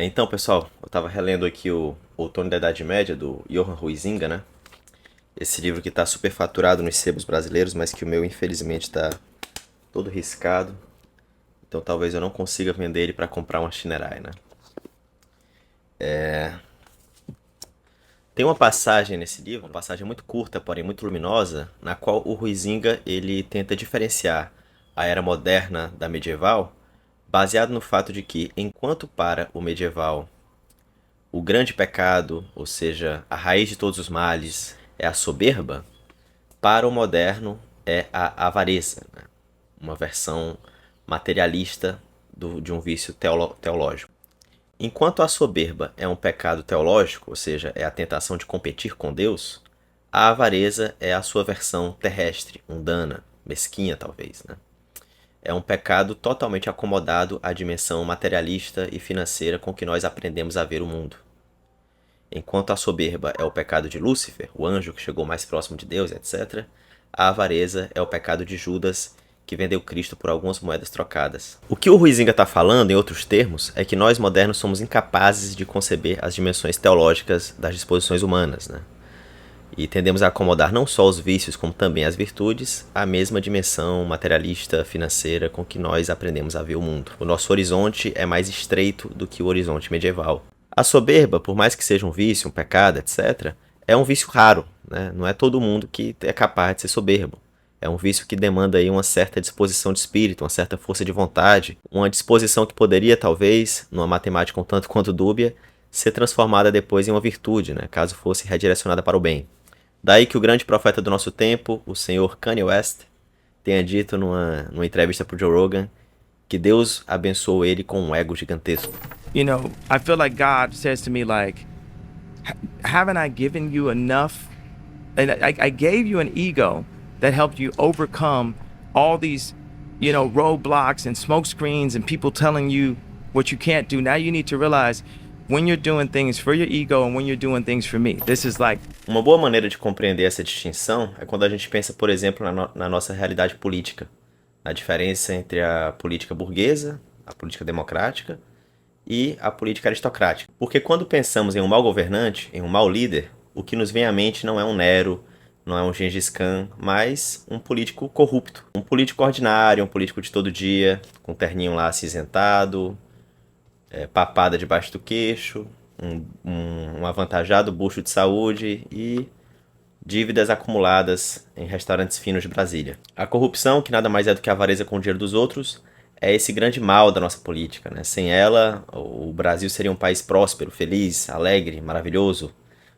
Então, pessoal, eu estava relendo aqui o Outono da Idade Média, do Johann Huizinga, né? Esse livro que está superfaturado nos sebos brasileiros, mas que o meu, infelizmente, está todo riscado. Então talvez eu não consiga vender ele para comprar uma Shinerai, né? Tem uma passagem nesse livro, uma passagem muito curta, porém muito luminosa, na qual o Huizinga ele tenta diferenciar a era moderna da medieval, baseado no fato de que, enquanto para o medieval o grande pecado, ou seja, a raiz de todos os males, é a soberba, para o moderno é a avareza, né? Uma versão materialista de um vício teológico. Enquanto a soberba é um pecado teológico, ou seja, é a tentação de competir com Deus, a avareza é a sua versão terrestre, mundana, mesquinha talvez, né? É um pecado totalmente acomodado à dimensão materialista e financeira com que nós aprendemos a ver o mundo. Enquanto a soberba é o pecado de Lúcifer, o anjo que chegou mais próximo de Deus, etc., a avareza é o pecado de Judas, que vendeu Cristo por algumas moedas trocadas. O que o Huizinga está falando, em outros termos, é que nós modernos somos incapazes de conceber as dimensões teológicas das disposições humanas, né? E tendemos a acomodar não só os vícios, como também as virtudes, à mesma dimensão materialista, financeira, com que nós aprendemos a ver o mundo. O nosso horizonte é mais estreito do que o horizonte medieval. A soberba, por mais que seja um vício, um pecado, etc., é um vício raro, né? Não é todo mundo que é capaz de ser soberbo. É um vício que demanda aí uma certa disposição de espírito, uma certa força de vontade, uma disposição que poderia, talvez, numa matemática um tanto quanto dúbia, ser transformada depois em uma virtude, né? Caso fosse redirecionada para o bem. Daí que o grande profeta do nosso tempo, o senhor Kanye West, tenha dito numa entrevista para o Joe Rogan que Deus abençoou ele com um ego gigantesco. I feel like God says to me, like, haven't I given you enough? And I gave you an ego that helped you overcome all these, roadblocks and smoke screens and people telling you what you can't do. Now you need to realize when you're doing things for your ego and when you're doing things for me. This is like. Uma boa maneira de compreender essa distinção é quando a gente pensa, por exemplo, na nossa realidade política. A diferença entre a política burguesa, a política democrática e a política aristocrática. Porque quando pensamos em um mau governante, em um mau líder, o que nos vem à mente não é um Nero, não é um Gengis Khan, mas um político corrupto. Um político ordinário, um político de todo dia, com terninho lá acinzentado, papada debaixo do queixo, um avantajado bucho de saúde e dívidas acumuladas em restaurantes finos de Brasília. A corrupção, que nada mais é do que a avareza com o dinheiro dos outros, é esse grande mal da nossa política, né? Sem ela, o Brasil seria um país próspero, feliz, alegre, maravilhoso,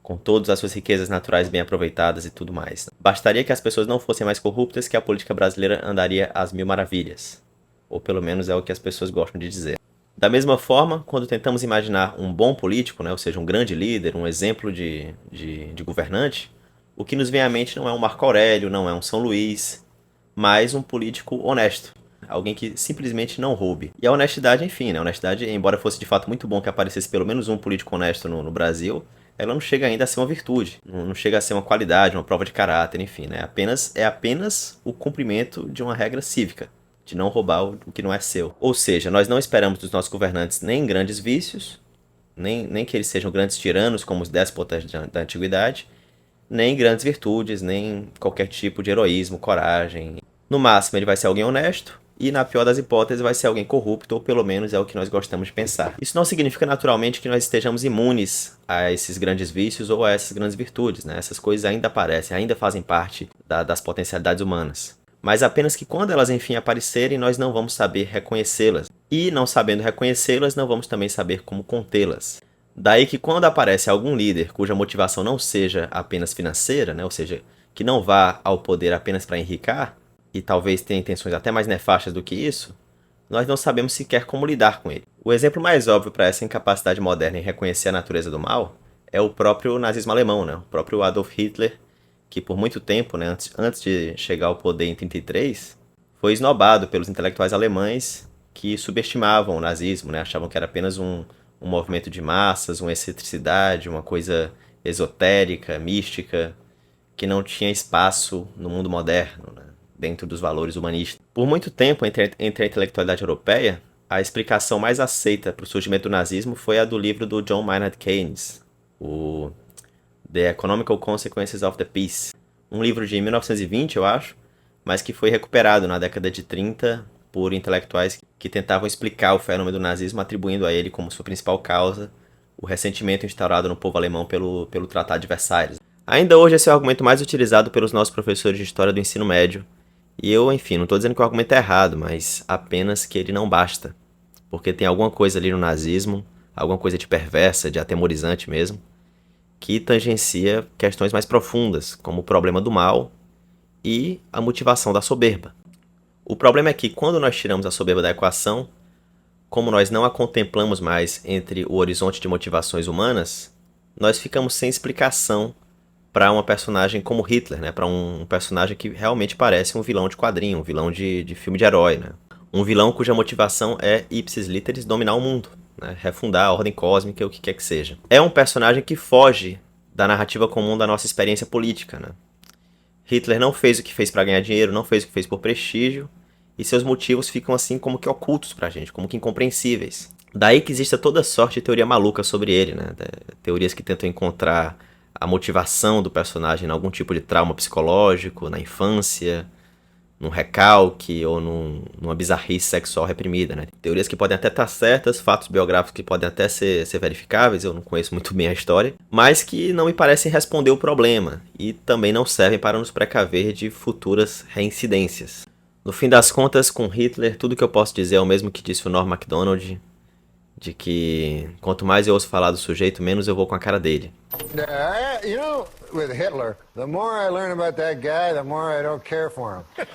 com todas as suas riquezas naturais bem aproveitadas e tudo mais. Bastaria que as pessoas não fossem mais corruptas que a política brasileira andaria às mil maravilhas. Ou pelo menos é o que as pessoas gostam de dizer. Da mesma forma, quando tentamos imaginar um bom político, né, ou seja, um grande líder, um exemplo de governante, o que nos vem à mente não é um Marco Aurélio, não é um São Luís, mas um político honesto. Alguém que simplesmente não roube. E a honestidade, enfim, né? A honestidade, embora fosse de fato muito bom que aparecesse pelo menos um político honesto no Brasil, ela não chega ainda a ser uma virtude. Não chega a ser uma qualidade, uma prova de caráter, enfim, né? É apenas o cumprimento de uma regra cívica, de não roubar o que não é seu. Ou seja, nós não esperamos dos nossos governantes nem grandes vícios, nem que eles sejam grandes tiranos como os déspotas da antiguidade, nem grandes virtudes, nem qualquer tipo de heroísmo, coragem. No máximo, ele vai ser alguém honesto, e na pior das hipóteses vai ser alguém corrupto, ou pelo menos é o que nós gostamos de pensar. Isso não significa naturalmente que nós estejamos imunes a esses grandes vícios ou a essas grandes virtudes, né? Essas coisas ainda aparecem, ainda fazem parte das potencialidades humanas. Mas apenas que quando elas enfim aparecerem, nós não vamos saber reconhecê-las. E não sabendo reconhecê-las, não vamos também saber como contê-las. Daí que quando aparece algum líder cuja motivação não seja apenas financeira, né? Ou seja, que não vá ao poder apenas para enricar, e talvez tenha intenções até mais nefastas do que isso, nós não sabemos sequer como lidar com ele. O exemplo mais óbvio para essa incapacidade moderna em reconhecer a natureza do mal é o próprio nazismo alemão, né? O próprio Adolf Hitler, que por muito tempo, né, antes de chegar ao poder em 33, foi esnobado pelos intelectuais alemães que subestimavam o nazismo, né? Achavam que era apenas um movimento de massas, uma excentricidade, uma coisa esotérica, mística, que não tinha espaço no mundo moderno, né? Dentro dos valores humanistas. Por muito tempo, entre a intelectualidade europeia, A explicação mais aceita para o surgimento do nazismo foi a do livro do John Maynard Keynes, o The Economical Consequences of the Peace, um livro de 1920, eu acho, mas que foi recuperado na década de 30 por intelectuais que tentavam explicar o fenômeno do nazismo, atribuindo a ele como sua principal causa o ressentimento instaurado no povo alemão pelo Tratado de Versalhes. Ainda hoje esse é o argumento mais utilizado pelos nossos professores de história do ensino médio, e eu, enfim, não estou dizendo que o argumento é errado, mas apenas que ele não basta, porque tem alguma coisa ali no nazismo, alguma coisa de perversa, de atemorizante mesmo, que tangencia questões mais profundas, como o problema do mal e a motivação da soberba. O problema é que quando nós tiramos a soberba da equação, como nós não a contemplamos mais entre o horizonte de motivações humanas, nós ficamos sem explicação para uma personagem como Hitler, né? Para um personagem que realmente parece um vilão de quadrinho, um vilão de filme de herói, né? Um vilão cuja motivação é ipsis literis dominar o mundo, né? Refundar a ordem cósmica, o que quer que seja. É um personagem que foge da narrativa comum da nossa experiência política, né? Hitler não fez o que fez para ganhar dinheiro, não fez o que fez por prestígio, e seus motivos ficam assim como que ocultos pra gente, como que incompreensíveis. Daí que existe toda sorte de teoria maluca sobre ele, né? Teorias que tentam encontrar a motivação do personagem em algum tipo de trauma psicológico, na infância, num recalque ou numa bizarrice sexual reprimida, né? Teorias que podem até estar certas, fatos biográficos que podem até ser verificáveis, eu não conheço muito bem a história, mas que não me parecem responder o problema e também não servem para nos precaver de futuras reincidências. No fim das contas, com Hitler, tudo que eu posso dizer é o mesmo que disse o Norm Macdonald, de que quanto mais eu ouço falar do sujeito, menos eu vou com a cara dele. You know, with Hitler, the more I learn about that guy, the more I don't care for him.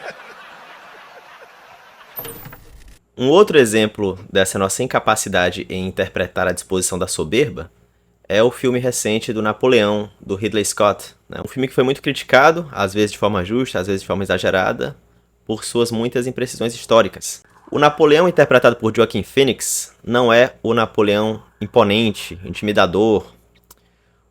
Um outro exemplo dessa nossa incapacidade em interpretar a disposição da soberba é o filme recente do Napoleão, do Ridley Scott, né? Um filme que foi muito criticado, às vezes de forma justa, às vezes de forma exagerada, por suas muitas imprecisões históricas. O Napoleão interpretado por Joaquin Phoenix não é o Napoleão imponente, intimidador,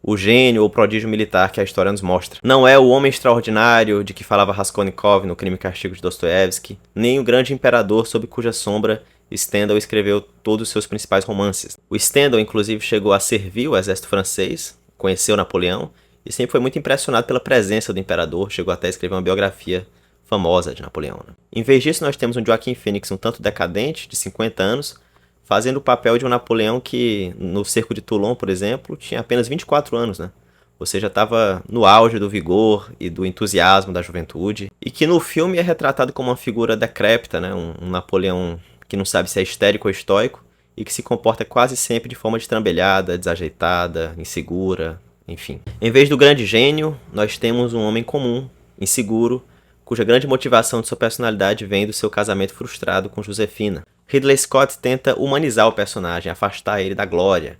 o gênio ou prodígio militar que a história nos mostra. Não é o homem extraordinário de que falava Raskolnikov no Crime e Castigo de Dostoiévski, nem o grande imperador sob cuja sombra Stendhal escreveu todos os seus principais romances. O Stendhal, inclusive, chegou a servir o exército francês, conheceu Napoleão e sempre foi muito impressionado pela presença do imperador, chegou até a escrever uma biografia famosa de Napoleão, né? Em vez disso, nós temos um Joaquin Phoenix um tanto decadente, de 50 anos, fazendo o papel de um Napoleão que, no cerco de Toulon, por exemplo, tinha apenas 24 anos, né? Ou seja, estava no auge do vigor e do entusiasmo da juventude, e que no filme é retratado como uma figura decrépita, né? Um Napoleão que não sabe se é histérico ou estoico, e que se comporta quase sempre de forma destrambelhada, desajeitada, insegura, enfim. Em vez do grande gênio, nós temos um homem comum, inseguro, cuja grande motivação de sua personalidade vem do seu casamento frustrado com Josefina. Ridley Scott tenta humanizar o personagem, afastar ele da glória,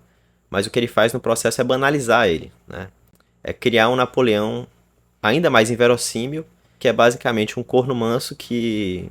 mas o que ele faz no processo é banalizar ele, né? É criar um Napoleão ainda mais inverossímil, que é basicamente um corno manso que,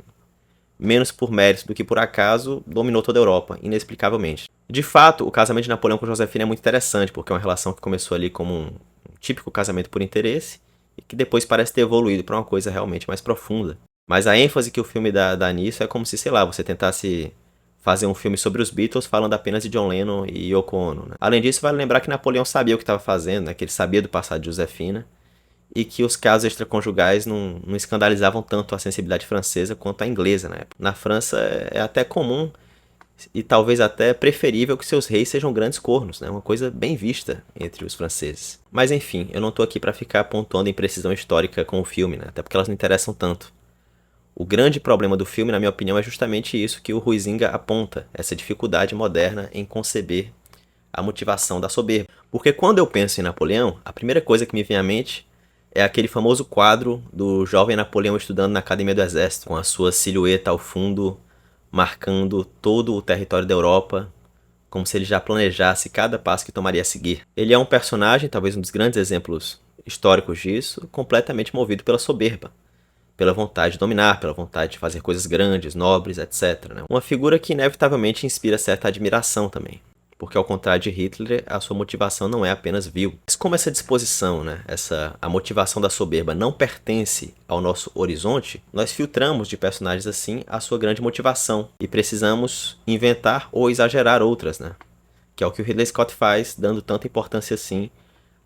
menos por mérito do que por acaso, dominou toda a Europa, inexplicavelmente. De fato, o casamento de Napoleão com Josefina é muito interessante, porque é uma relação que começou ali como um típico casamento por interesse, e que depois parece ter evoluído para uma coisa realmente mais profunda. Mas a ênfase que o filme dá nisso é como se, sei lá, você tentasse fazer um filme sobre os Beatles falando apenas de John Lennon e Yoko Ono, né? Além disso, vale lembrar que Napoleão sabia o que estava fazendo, né? Que ele sabia do passado de Josefina, e que os casos extraconjugais não escandalizavam tanto a sensibilidade francesa quanto a inglesa na época. Na França é até comum e talvez até preferível que seus reis sejam grandes cornos, né? Uma coisa bem vista entre os franceses. Mas enfim, eu não estou aqui para ficar pontuando imprecisão histórica com o filme, né? Até porque elas não interessam tanto. O grande problema do filme, na minha opinião, é justamente isso que o Huizinga aponta, essa dificuldade moderna em conceber a motivação da soberba. Porque quando eu penso em Napoleão, a primeira coisa que me vem à mente é aquele famoso quadro do jovem Napoleão estudando na Academia do Exército, com a sua silhueta ao fundo, marcando todo o território da Europa, como se ele já planejasse cada passo que tomaria a seguir. Ele é um personagem, talvez um dos grandes exemplos históricos disso, completamente movido pela soberba, pela vontade de dominar, pela vontade de fazer coisas grandes, nobres, etc., né? Uma figura que inevitavelmente inspira certa admiração também. Porque ao contrário de Hitler, a sua motivação não é apenas vil. Mas como essa disposição, né, a motivação da soberba não pertence ao nosso horizonte, nós filtramos de personagens assim a sua grande motivação e precisamos inventar ou exagerar outras, né? Que é o que o Ridley Scott faz, dando tanta importância assim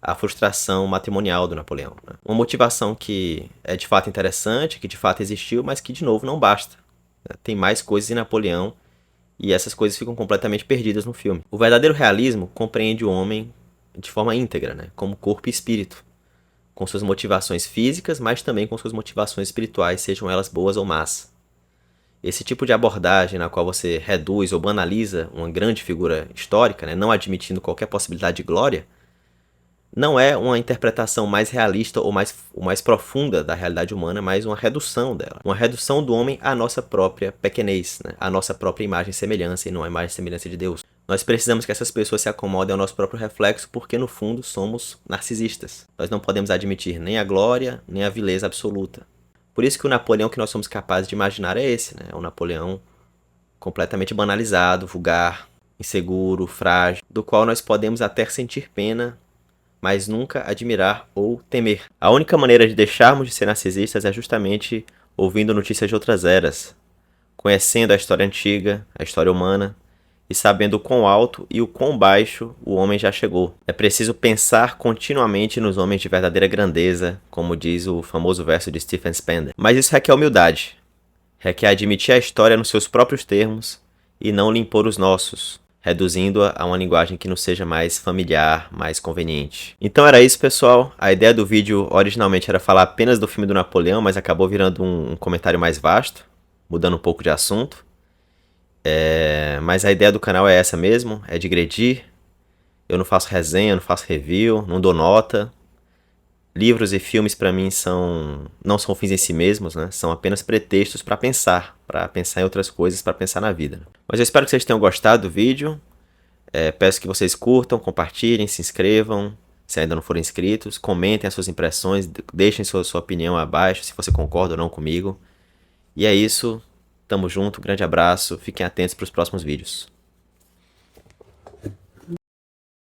à frustração matrimonial do Napoleão, né? Uma motivação que é de fato interessante, que de fato existiu, mas que de novo não basta, né? Tem mais coisas em Napoleão e essas coisas ficam completamente perdidas no filme. O verdadeiro realismo compreende o homem de forma íntegra, né? Como corpo e espírito, com suas motivações físicas, mas também com suas motivações espirituais, sejam elas boas ou más. Esse tipo de abordagem na qual você reduz ou banaliza uma grande figura histórica, né, não admitindo qualquer possibilidade de glória, não é uma interpretação mais realista ou mais profunda da realidade humana, mas uma redução dela. Uma redução do homem à nossa própria pequenez, né, à nossa própria imagem e semelhança, e não à imagem e semelhança de Deus. Nós precisamos que essas pessoas se acomodem ao nosso próprio reflexo, porque no fundo somos narcisistas. Nós não podemos admitir nem a glória, nem a vileza absoluta. Por isso que o Napoleão que nós somos capazes de imaginar é esse, né? É um Napoleão completamente banalizado, vulgar, inseguro, frágil, do qual nós podemos até sentir pena, mas nunca admirar ou temer. A única maneira de deixarmos de ser narcisistas é justamente ouvindo notícias de outras eras, conhecendo a história antiga, a história humana, e sabendo o quão alto e o quão baixo o homem já chegou. É preciso pensar continuamente nos homens de verdadeira grandeza, como diz o famoso verso de Stephen Spender. Mas isso requer humildade. Requer admitir a história nos seus próprios termos e não lhe impor os nossos, reduzindo-a a uma linguagem que nos seja mais familiar, mais conveniente. Então era isso, pessoal. A ideia do vídeo originalmente era falar apenas do filme do Napoleão, mas acabou virando um comentário mais vasto, mudando um pouco de assunto. Mas a ideia do canal é essa mesmo, é digredir. Eu não faço resenha, não faço review, não dou nota. Livros e filmes para mim não são fins em si mesmos, né? São apenas pretextos para pensar em outras coisas, para pensar na vida. Mas eu espero que vocês tenham gostado do vídeo. Peço que vocês curtam, compartilhem, se inscrevam, se ainda não forem inscritos, comentem as suas impressões, deixem sua opinião abaixo, se você concorda ou não comigo. E é isso. Tamo junto, grande abraço, fiquem atentos para os próximos vídeos.